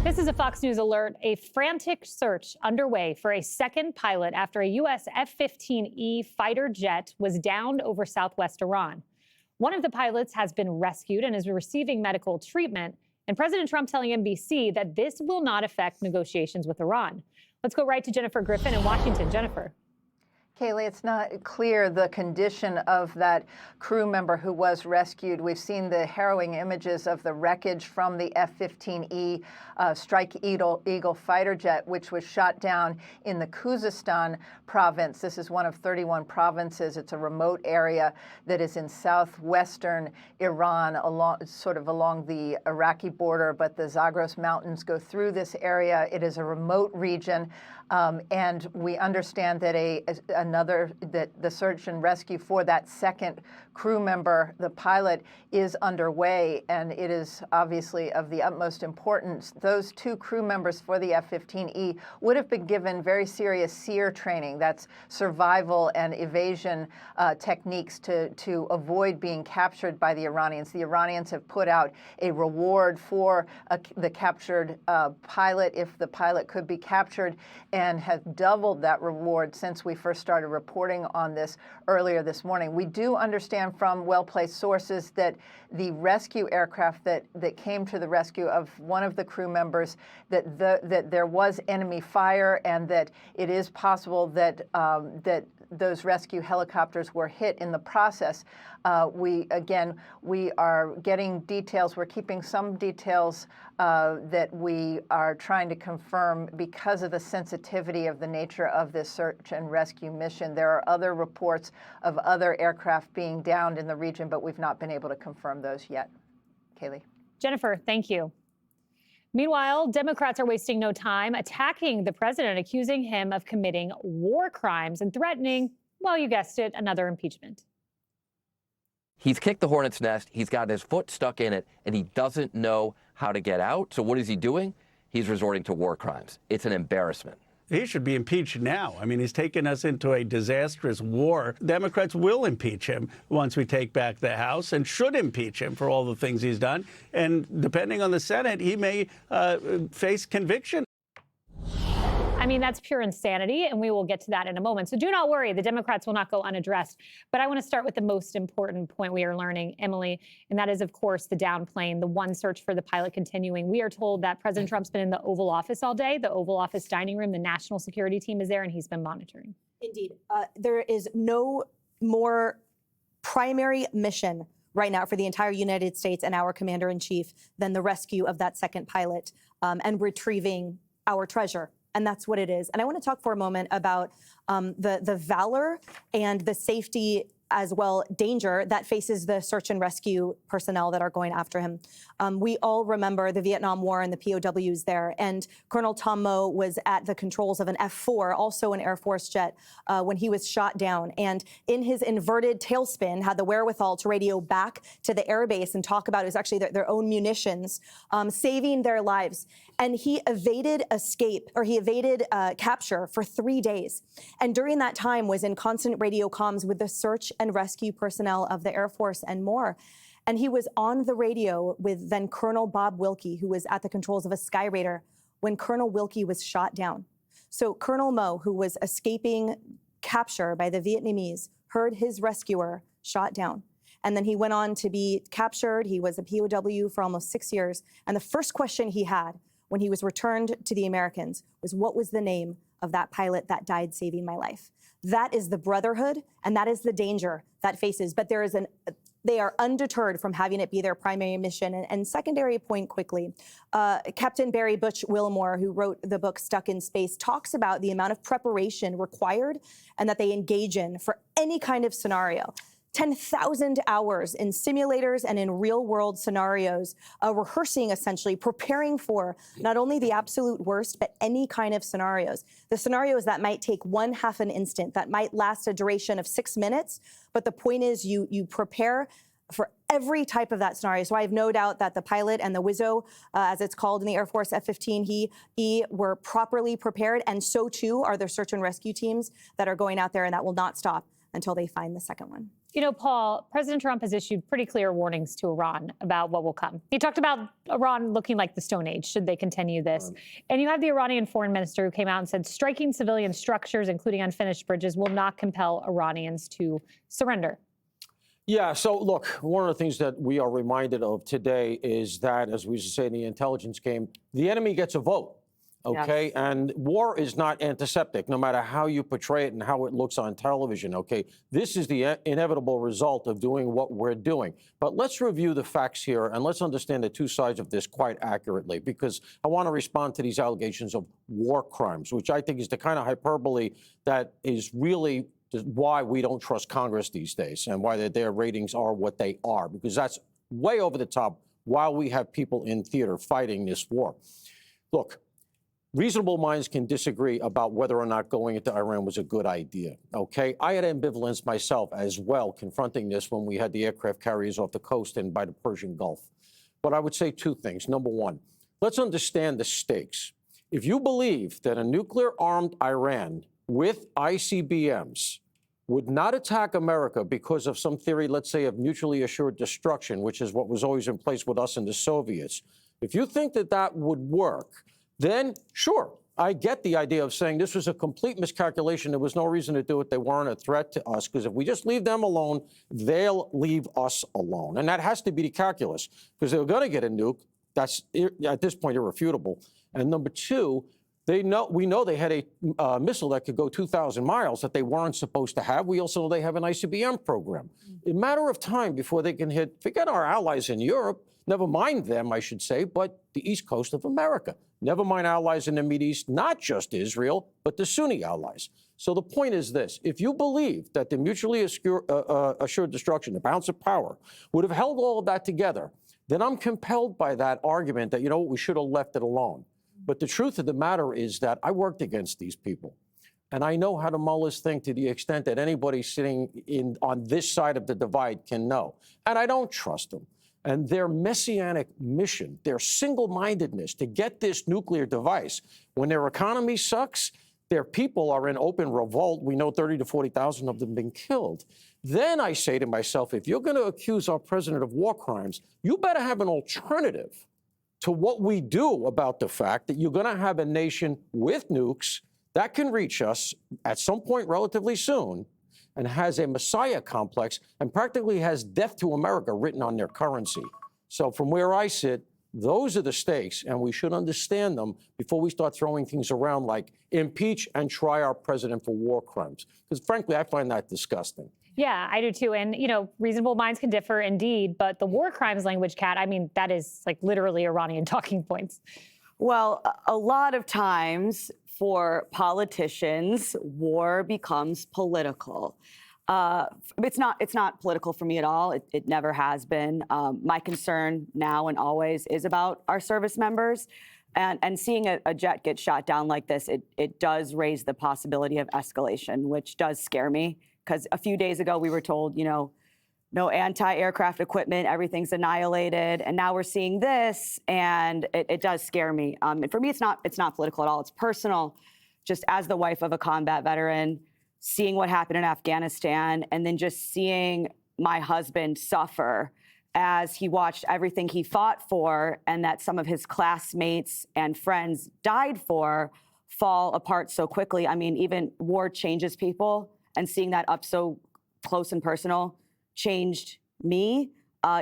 This is a Fox News alert. A frantic search underway for a second pilot after a U.S. F-15E fighter jet was downed over southwest Iran. One of the pilots has been rescued and is receiving medical treatment. And President Trump telling NBC that this will not affect negotiations with Iran. Let's go right to Jennifer Griffin in Washington. Jennifer. Kayleigh, it's not clear the condition of that crew member who was rescued. We've seen the harrowing images of the wreckage from the F-15E Strike Eagle fighter jet, which was shot down in the Khuzestan province. This is one of 31 provinces. It's a remote area that is in southwestern Iran, along the Iraqi border, but the Zagros Mountains go through this area. It is a remote region. And we understand that the search and rescue for that second crew member, the pilot, is underway, and it is obviously of the utmost importance. Those two crew members for the F-15E would have been given very serious SEER training. That's survival and evasion techniques to avoid being captured by the Iranians. The Iranians have put out a reward for the captured pilot if the pilot could be captured, and have doubled that reward since we first started reporting on this earlier this morning. We do understand from well-placed sources that the rescue aircraft that came to the rescue of one of the crew members, that there was enemy fire, and that it is possible that those rescue helicopters were hit in the process. We are getting details. We're keeping some details that we are trying to confirm because of the sensitivity of the nature of this search and rescue mission. There are other reports of other aircraft being downed in the region, but we've not been able to confirm those yet. Kayleigh. Jennifer, thank you. Meanwhile, Democrats are wasting no time attacking the president, accusing him of committing war crimes and threatening, well, you guessed it, another impeachment. He's kicked the hornet's nest. He's got his foot stuck in it, and he doesn't know how to get out. So what is he doing? He's resorting to war crimes. It's an embarrassment. He should be impeached now. I mean, he's taken us into a disastrous war. Democrats will impeach him once we take back the House, and should impeach him for all the things he's done. And depending on the Senate, he may face conviction. I mean, that's pure insanity, and we will get to that in a moment. So do not worry, the Democrats will not go unaddressed. But I want to start with the most important point we are learning, Emily, and that is, of course, the down plane, the one search for the pilot continuing. We are told that President Trump's been in the Oval Office all day, the Oval Office dining room. The national security team is there, and he's been monitoring. Indeed. There is no more primary mission right now for the entire United States and our commander-in-chief than the rescue of that second pilot and retrieving our treasure. And that's what it is. And I want to talk for a moment about the valor and the safety, as well, danger that faces the search and rescue personnel that are going after him. We all remember the Vietnam War and the POWs there. And Colonel Tom Moe was at the controls of an F-4, also an Air Force jet, when he was shot down. And in his inverted tailspin, had the wherewithal to radio back to the airbase and talk about it was actually their own munitions, saving their lives. And he evaded capture for 3 days. And during that time was in constant radio comms with the search and rescue personnel of the Air Force and more. And he was on the radio with then Colonel Bob Wilkie, who was at the controls of a Skyraider when Colonel Wilkie was shot down. So Colonel Moe, who was escaping capture by the Vietnamese, heard his rescuer shot down. And then he went on to be captured. He was a POW for almost 6 years. And the first question he had when he was returned to the Americans was, what was the name of that pilot that died saving my life? That is the brotherhood, and that is the danger that faces. But they are undeterred from having it be their primary mission. And secondary point quickly, Captain Barry Butch Wilmore, who wrote the book Stuck in Space, talks about the amount of preparation required and that they engage in for any kind of scenario. 10,000 hours in simulators and in real-world scenarios, rehearsing, essentially, preparing for not only the absolute worst, but any kind of scenarios. The scenarios that might take 1/2 an instant, that might last a duration of 6 minutes, but the point is you prepare for every type of that scenario. So I have no doubt that the pilot and the Wizzo, as it's called in the Air Force, F-15E, were properly prepared, and so too are the search and rescue teams that are going out there, and that will not stop until they find the second one. You know, Paul, President Trump has issued pretty clear warnings to Iran about what will come. He talked about Iran looking like the Stone Age should they continue this. And you have the Iranian foreign minister who came out and said striking civilian structures, including unfinished bridges, will not compel Iranians to surrender. Yeah, so look, one of the things that we are reminded of today is that, as we used to say in the intelligence game, the enemy gets a vote. Okay, yes. And war is not antiseptic, no matter how you portray it and how it looks on television. Okay, this is the inevitable result of doing what we're doing. But let's review the facts here and let's understand the two sides of this quite accurately, because I want to respond to these allegations of war crimes, which I think is the kind of hyperbole that is really why we don't trust Congress these days and why their ratings are what they are, because that's way over the top while we have people in theater fighting this war. Look. Reasonable minds can disagree about whether or not going into Iran was a good idea, okay? I had ambivalence myself as well, confronting this when we had the aircraft carriers off the coast and by the Persian Gulf. But I would say two things. Number one, let's understand the stakes. If you believe that a nuclear-armed Iran with ICBMs would not attack America because of some theory, let's say, of mutually assured destruction, which is what was always in place with us and the Soviets, if you think that that would work, then sure, I get the idea of saying this was a complete miscalculation. There was no reason to do it. They weren't a threat to us, because if we just leave them alone, they'll leave us alone. And that has to be the calculus, because they were going to get a nuke. That's, at this point, irrefutable. And number two, we know they had a missile that could go 2,000 miles that they weren't supposed to have. We also know they have an ICBM program. In a matter of time before they can hit, forget our allies in Europe, never mind them, I should say, but the east coast of America. Never mind allies in the Mideast, not just Israel, but the Sunni allies. So the point is this. If you believe that the mutually assured destruction, the balance of power, would have held all of that together, then I'm compelled by that argument that, you know, we should have left it alone. But the truth of the matter is that I worked against these people. And I know how to mull this thing to the extent that anybody sitting on this side of the divide can know. And I don't trust them. And their messianic mission, their single-mindedness to get this nuclear device, when their economy sucks, their people are in open revolt. We know 30 to 40,000 of them have been killed. Then I say to myself, if you're going to accuse our president of war crimes, you better have an alternative to what we do about the fact that you're going to have a nation with nukes that can reach us at some point relatively soon, and has a Messiah complex and practically has death to America written on their currency. So from where I sit, those are the stakes, and we should understand them before we start throwing things around like impeach and try our president for war crimes. Because frankly, I find that disgusting. Yeah, I do too. And, you know, reasonable minds can differ indeed, but the war crimes language, Kat, I mean, that is like literally Iranian talking points. Well, a lot of times for politicians, war becomes political. It's not political for me at all. It never has been. My concern now and always is about our service members. And seeing a jet get shot down like this, it does raise the possibility of escalation, which does scare me. Because a few days ago, we were told, you know, no anti-aircraft equipment, everything's annihilated. And now we're seeing this, and it does scare me. And for me, it's not political at all. It's personal. Just as the wife of a combat veteran, seeing what happened in Afghanistan, and then just seeing my husband suffer as he watched everything he fought for and that some of his classmates and friends died for fall apart so quickly. I mean, even war changes people, and seeing that up so close and personal changed me,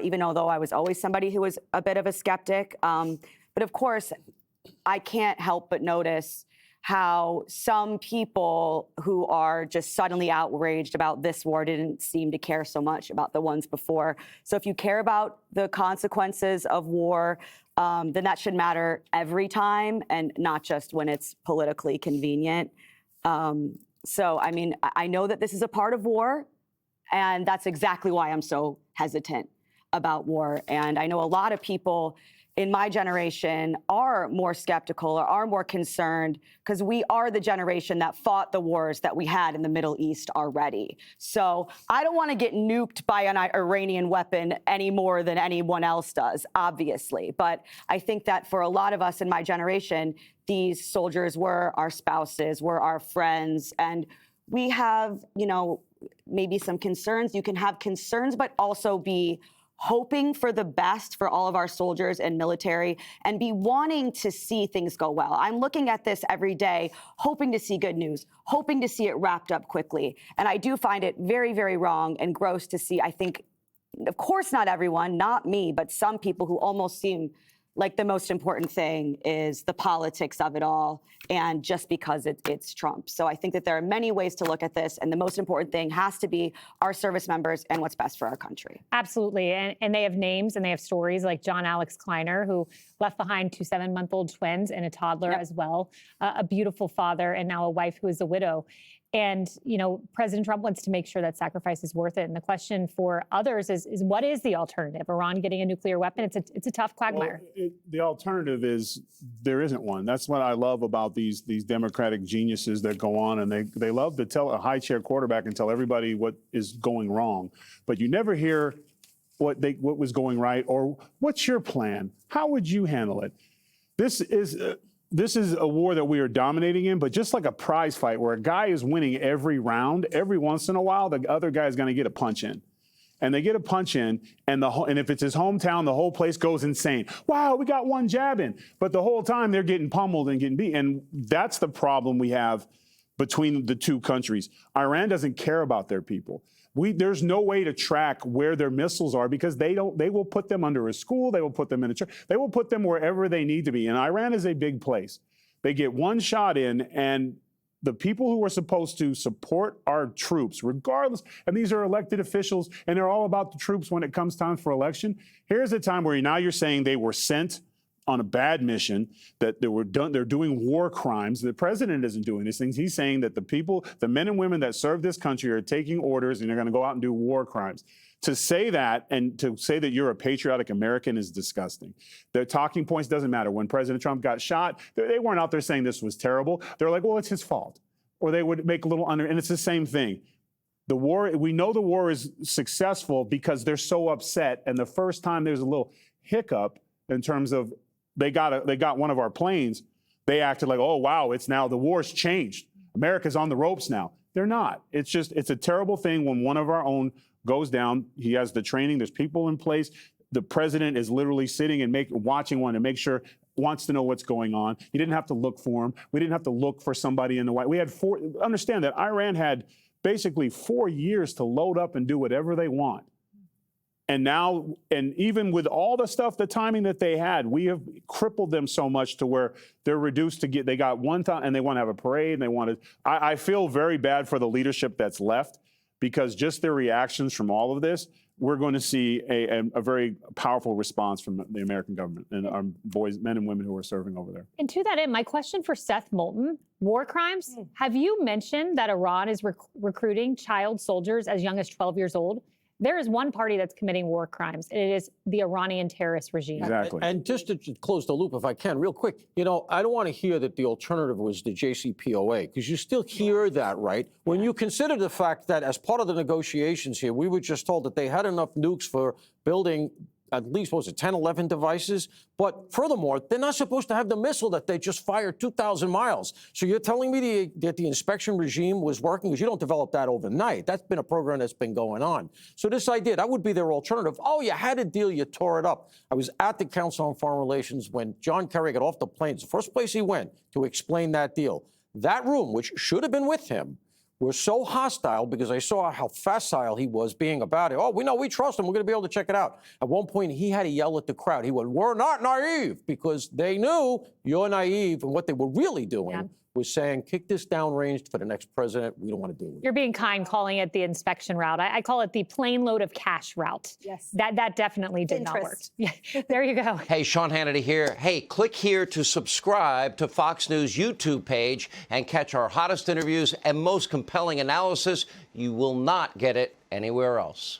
even although I was always somebody who was a bit of a skeptic. But of course, I can't help but notice how some people who are just suddenly outraged about this war didn't seem to care so much about the ones before. So if you care about the consequences of war, then that should matter every time and not just when it's politically convenient. So, I mean, I know that this is a part of war, and that's exactly why I'm so hesitant about war. And I know a lot of people in my generation are more skeptical or are more concerned because we are the generation that fought the wars that we had in the Middle East already. So I don't want to get nuked by an Iranian weapon any more than anyone else does, obviously. But I think that for a lot of us in my generation, these soldiers were our spouses, were our friends, and we have, you know, maybe some concerns. You can have concerns, but also be hoping for the best for all of our soldiers and military and be wanting to see things go well. I'm looking at this every day, hoping to see good news, hoping to see it wrapped up quickly. And I do find it very, very wrong and gross to see, I think, of course, not everyone, not me, but some people who almost seem like the most important thing is the politics of it all, and just because it's Trump. So I think that there are many ways to look at this, and the most important thing has to be our service members and what's best for our country. Absolutely, and they have names and they have stories like John Alex Kleiner, who left behind 2 7-month-old twins and a toddler as well, a beautiful father, and now a wife who is a widow. And, you know, President Trump wants to make sure that sacrifice is worth it. And the question for others is what is the alternative? Iran getting a nuclear weapon? It's a tough quagmire. Well, the alternative is there isn't one. That's what I love about these Democratic geniuses that go on, and they love to tell a high chair quarterback and tell everybody what is going wrong. But you never hear what was going right, or what's your plan? How would you handle it? This is a war that we are dominating in, but just like a prize fight where a guy is winning every round, every once in a while, the other guy is going to get a punch in. And they get a punch in, and if it's his hometown, the whole place goes insane. Wow, we got one jab in. But the whole time they're getting pummeled and getting beat. And that's the problem we have between the two countries. Iran doesn't care about their people. There's no way to track where their missiles are because they will put them under a school, they will put them in a church, they will put them wherever they need to be. And Iran is a big place. They get one shot in, and the people who are supposed to support our troops, regardless, and these are elected officials, and they're all about the troops when it comes time for election. Here's a time where now you're saying they were sent on a bad mission, that they're doing war crimes. The president isn't doing these things. He's saying that the men and women that serve this country are taking orders and they're going to go out and do war crimes. To say that and to say that you're a patriotic American is disgusting. Their talking points doesn't matter. When President Trump got shot, they weren't out there saying this was terrible. They're like, well, it's his fault. Or they would make a little and it's the same thing. The war, we know the war is successful because they're so upset. And the first time there's a little hiccup in terms of they got one of our planes, they acted like, oh, wow, it's now the war's changed. America's on the ropes now. They're not. It's a terrible thing when one of our own goes down. He has the training. There's people in place. The president is literally sitting and watching one to make sure, wants to know what's going on. He didn't have to look for him. We didn't have to look for somebody in the White. We had understand that Iran had basically 4 years to load up and do whatever they want. And now, and even with all the stuff, the timing that they had, we have crippled them so much to where they're reduced to they got one time and they want to have a parade and I feel very bad for the leadership that's left because just their reactions from all of this, we're going to see a very powerful response from the American government and our men and women who are serving over there. And to that end, my question for Seth Moulton, war crimes. Have you mentioned that Iran is recruiting child soldiers as young as 12 years old? There is one party that's committing war crimes, and it is the Iranian terrorist regime. Exactly. And just to close the loop, if I can, real quick, I don't want to hear that the alternative was the JCPOA, because you still hear that, right? When you consider the fact that as part of the negotiations here, we were just told that they had enough nukes for building at least, 10, 11 devices? But furthermore, they're not supposed to have the missile that they just fired 2,000 miles. So you're telling me that the inspection regime was working? Because you don't develop that overnight. That's been a program that's been going on. So this idea, that would be their alternative. Oh, you had a deal, you tore it up. I was at the Council on Foreign Relations when John Kerry got off the plane. It's the first place he went to explain that deal. That room, which should have been with him, were so hostile because I saw how facile he was being about it. Oh, we trust him. We're going to be able to check it out. At one point, he had to yell at the crowd. He went, we're not naive, because they knew you're naive. And what they were really doing was saying, kick this downrange for the next president. We don't want to deal with it. You're being kind calling it the inspection route. I call it the plane load of cash route. Yes. That definitely did not work. Yeah, there you go. Hey, Sean Hannity here. Hey, click here to subscribe to Fox News YouTube page and catch our hottest interviews and most compelling analysis. You will not get it anywhere else.